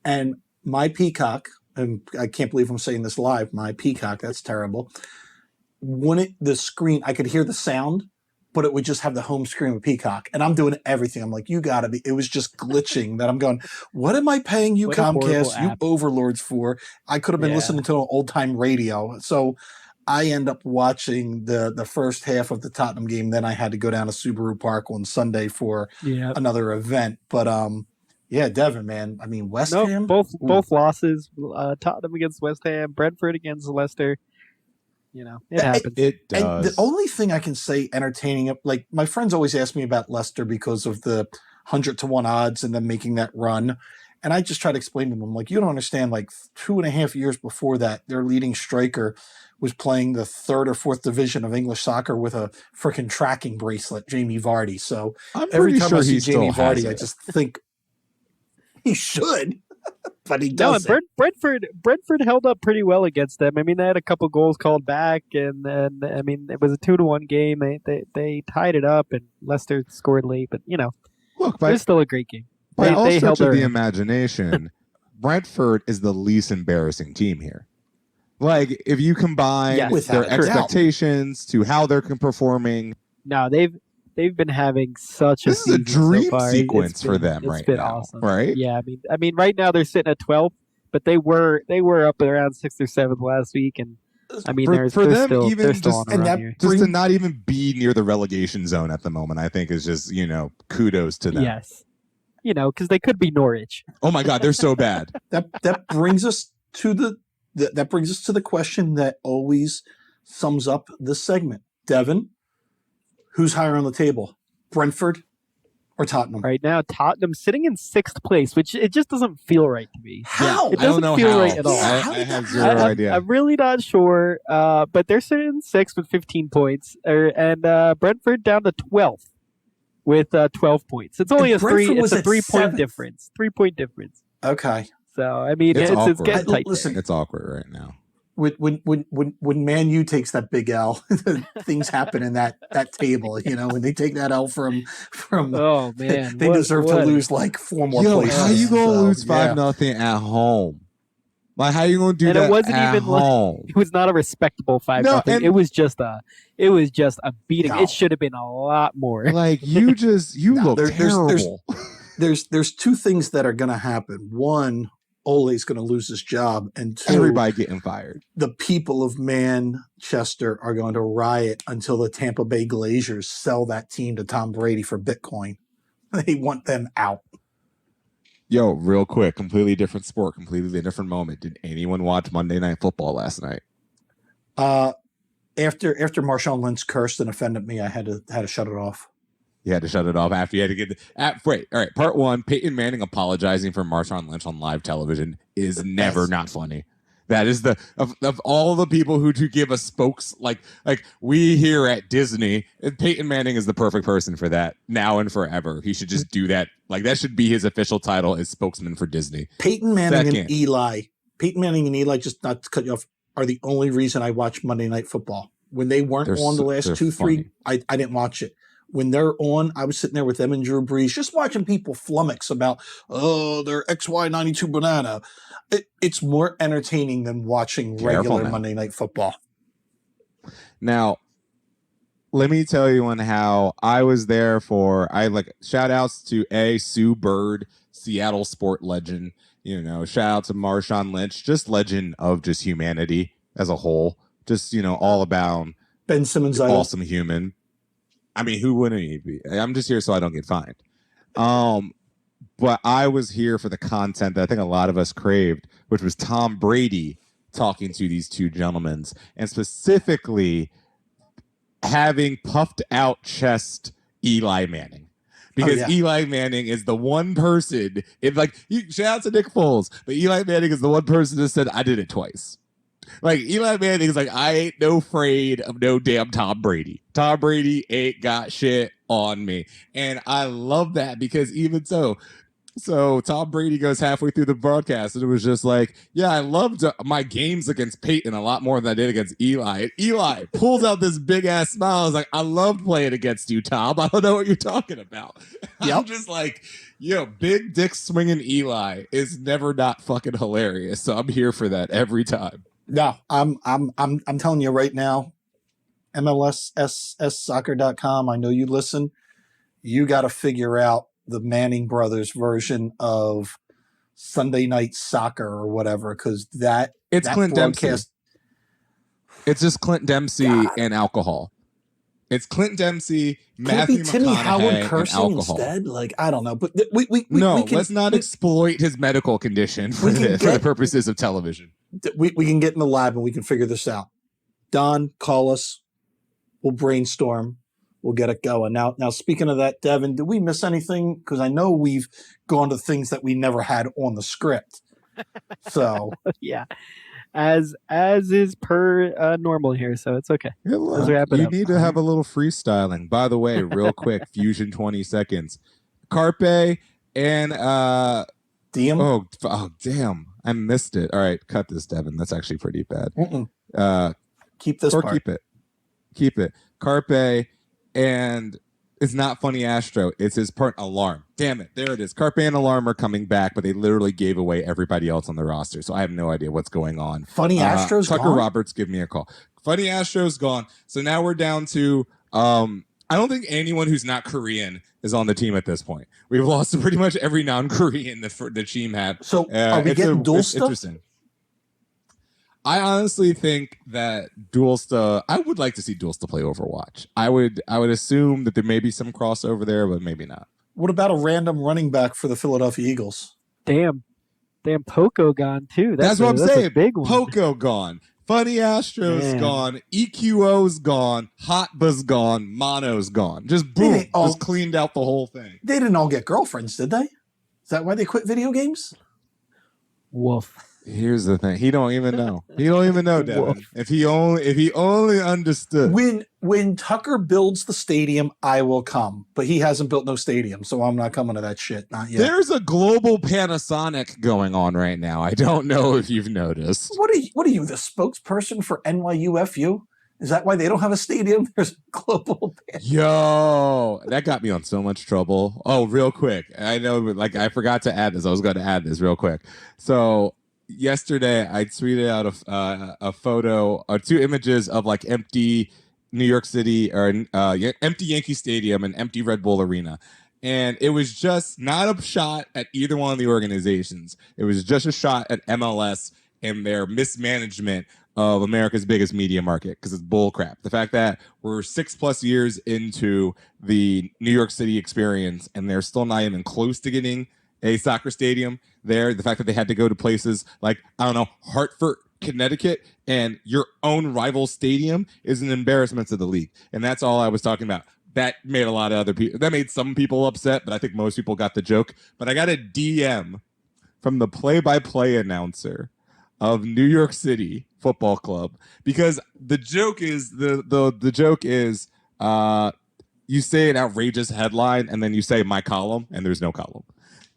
and my Peacock, and I can't believe I'm saying this live, my Peacock, that's terrible. The screen, I could hear the sound, but it would just have the home screen of Peacock, and I'm doing everything. I'm like, you gotta be. It was just glitching. That I'm going, what am I paying you, Comcast, you overlords for? I could have been listening to an old time radio. So I end up watching the first half of the Tottenham game. Then I had to go down to Subaru Park on Sunday for another event. But Devin, man, I mean, West Ham, both losses. Tottenham against West Ham, Brentford against Leicester. It happens. It does. And the only thing I can say entertaining, like my friends always ask me about Leicester because of the 100-1 odds and them making that run. And I just try to explain to them, like, you don't understand, like 2.5 years before that, their leading striker was playing the 3rd or 4th division of English soccer with a freaking tracking bracelet, Jamie Vardy. So every time I see Jamie Vardy, I just think he should. But he doesn't. No, Brentford held up pretty well against them. I mean, they had a couple goals called back, and I mean, it was a 2-1 game. They tied it up, and Leicester scored late. But look, it was still a great game. By all stretch of the imagination, Brentford is the least embarrassing team here. Like, if you combine Yes. their Without a doubt. expectations to how they're performing, No, they've been having such a this is a season so dream far. sequence for them It's right been now, awesome. right? Yeah, I mean, right now they're sitting at 12th, but they were up around 6th or 7th last week, and I mean, For them, even they're still just- on a run here. Just to not even be near the relegation zone at the moment, I think is just, kudos to them. Yes, because they could be Norwich. Oh my God, they're so bad. That brings us to the question that always sums up this segment. Devin, who's higher on the table, Brentford or Tottenham? Right now, Tottenham sitting in 6th place, which it just doesn't feel right to me. How? It I don't doesn't know feel how. right at all. Yeah, I have that zero happen? idea. I'm really not sure, but they're sitting in 6th with 15 points, and Brentford down to 12th with 12 points. It's only And Brentford was a at 3-point 7th. difference. 3-point difference. Okay. So I mean, It's it's awkward. getting tight. Listen, there. It's awkward right now. When Man U takes that big L, things happen in that table. When they take that L from Oh man, they deserve to lose like 4 more places. How you gonna So, lose 5-0 yeah. at home? Like, how you gonna do And that it wasn't at even like- home? It was not a respectable 5-0. No, and- It was just a beating. No. It should have been a lot more. Like, you No, look terrible. There's 2 things that are going to happen. One, Ole's going to lose his job, and 2, Everybody getting fired. the people of Manchester are going to riot until the Tampa Bay Glaziers sell that team to Tom Brady for Bitcoin. They want them out. Yo, real quick, completely different sport, completely different moment. Did anyone watch Monday Night Football last night? After Marshawn Lynch cursed and offended me, I had to shut it off. You had to shut it off after you had to get wait, all right. Part 1, Peyton Manning apologizing for Marshawn Lynch on live television is never not funny. That is of all the people who to give a spokes like we here at Disney, Peyton Manning is the perfect person for that now and forever. He should just do that. Like, that should be his official title as spokesman for Disney. Peyton Manning Second. and Eli, just not to cut you off, are the only reason I watch Monday Night Football. When they weren't on the last they're 2, 3, funny. I didn't watch it. When they're on, I was sitting there with them and Drew Brees, just watching people flummox about, their XY92 banana. It's more entertaining than watching regular now. Monday Night Football. Now, let me tell you on how I was there for. Shout outs to Sue Bird, Seattle sport legend. Shout out to Marshawn Lynch, just legend of just humanity as a whole. Just, all about Ben Simmons, awesome human. I mean, who wouldn't he be? I'm just here so I don't get fined. But I was here for the content that I think a lot of us craved, which was Tom Brady talking to these 2 gentlemen, and specifically having puffed out chest Eli Manning. Because Eli Manning is the one person, shout out to Nick Foles, but Eli Manning is the one person that said, I did it twice. Like, Eli Manning is like, I ain't no afraid of no damn Tom Brady. Tom Brady ain't got shit on me. And I love that because even so Tom Brady goes halfway through the broadcast and it was just like, yeah, I loved my games against Peyton a lot more than I did against Eli. And Eli pulls out this big ass smile. I was like, I loved playing against you, Tom. I don't know what you're talking about. Yep. I'm just like, big dick swinging Eli is never not fucking hilarious. So I'm here for that every time. No, I'm telling you right now, MLSSsoccer.com. I know you listen. You got to figure out the Manning brothers version of Sunday Night Soccer or whatever, because it's Clint broadcast. Dempsey. It's just Clint Dempsey and alcohol. It's Clint Dempsey, Matthew Timmy Howard McConaughey, cursing and alcohol. instead. Like, I don't know, but we let's not exploit his medical condition for the purposes of television. We can get in the lab and we can figure this out. Don, call us. We'll brainstorm. We'll get it going. Now, speaking of that, Devin, did we miss anything? Because I know we've gone to things that we never had on the script. So yeah, as is per normal here, so it's okay. Let's wrap it you up. need to have a little freestyling. By the way, real quick, Fusion 20 seconds. Carpe and Diem. Oh damn, I missed it. All right, cut this, Devin. That's actually pretty bad. Keep this or part. keep it. Carpe and It's not Funny Astro. It's his part. Alarm. Damn it. There it is. Carpe and Alarm are coming back, but they literally gave away everybody else on the roster. So I have no idea what's going on. Funny Astro's Tucker gone? Roberts, give me a call. Funny Astro's gone. So now we're down to, I don't think anyone who's not Korean is on the team at this point. We've lost to pretty much every non-Korean the team had. So are we getting dual stuff? Interesting. I honestly think that Duelsta. I would like to see Duelsta play Overwatch. I would assume that there may be some crossover there, but maybe not. What about a random running back for the Philadelphia Eagles? Damn, Poco gone too. That's what I'm saying. A big one. Poco gone. Funny Astro's gone. EQO's gone. Hotba's gone. Mono's gone. Just boom. Just cleaned out the whole thing. They didn't all get girlfriends, did they? Is that why they quit video games? Woof. Here's the thing. He don't even know. He don't even know, Devin. If he only understood. When Tucker builds the stadium, I will come. But he hasn't built no stadium, so I'm not coming to that shit. Not yet. There's a global Panasonic going on right now. I don't know if you've noticed. What are you, the spokesperson for NYUFU? Is that why they don't have a stadium? There's a global Panasonic. Yo, that got me on so much trouble. Oh, real quick. I know, like, I forgot to add this. I was going to add this real quick. So yesterday, I tweeted out a photo or two images of like empty New York City or empty Yankee Stadium and empty Red Bull Arena. And it was just not a shot at either one of the organizations. It was just a shot at MLS and their mismanagement of America's biggest media market, because it's bull crap. The fact that we're 6+ years into the New York City experience and they're still not even close to getting a soccer stadium there. The fact that they had to go to places like, I don't know, Hartford, Connecticut, and your own rival stadium is an embarrassment to the league. And that's all I was talking about. That made a lot of other people, that made some people upset, but I think most people got the joke. But I got a DM from the play-by-play announcer of New York City Football Club, because the joke is the joke is you say an outrageous headline and then you say my column and there's no column.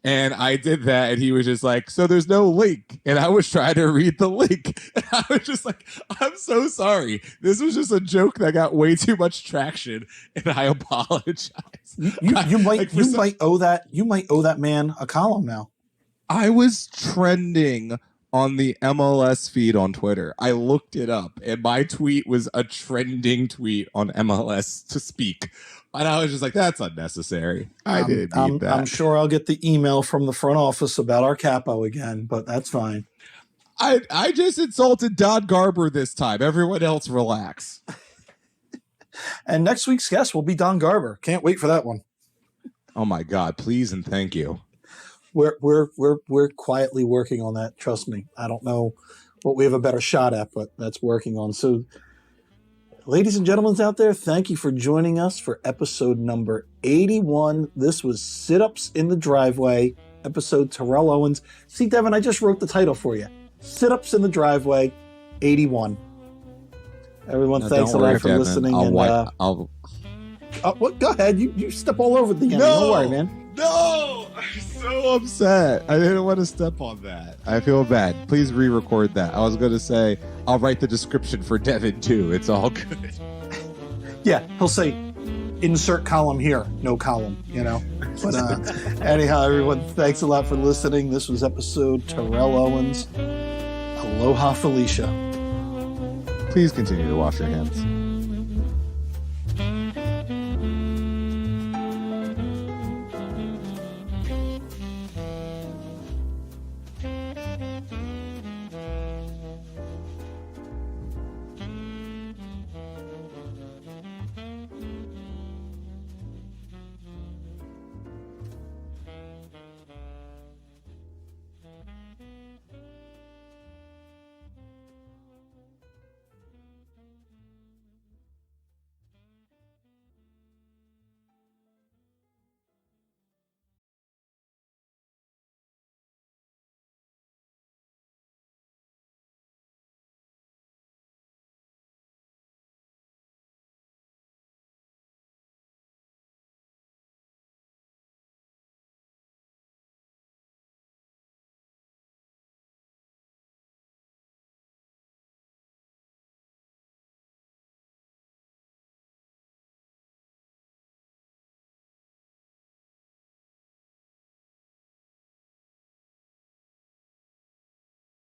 And I did that, and he was just like, so there's no link. And I was trying to read the link. And I was just like, I'm so sorry. This was just a joke that got way too much traction, and I apologize. You might owe that man a column now. I was trending on the MLS feed on Twitter. I looked it up, and my tweet was a trending tweet on MLS to speak. And I was just like, that's unnecessary. I didn't need that. I'm sure I'll get the email from the front office about our capo again, but that's fine. I just insulted Don Garber this time. Everyone else relax. And next week's guest will be Don Garber. Can't wait for that one. Oh my God, please and thank you. We're quietly working on that. Trust me. I don't know what we have a better shot at, but that's working on. So, ladies and gentlemen out there, thank you for joining us for episode number 81. This was Sit-Ups in the Driveway, episode Terrell Owens. See, Devin, I just wrote the title for you. Sit-Ups in the Driveway, 81. Everyone, thanks a lot for listening. Go ahead. You step all over the end. Don't worry, man. No! I'm so upset. I didn't want to step on that. I feel bad. Please re-record that. I was going to say, I'll write the description for Devin, too. It's all good. Yeah, he'll say, insert column here. No column, you know. But anyhow, everyone, thanks a lot for listening. This was episode Terrell Owens. Aloha, Felicia. Please continue to wash your hands.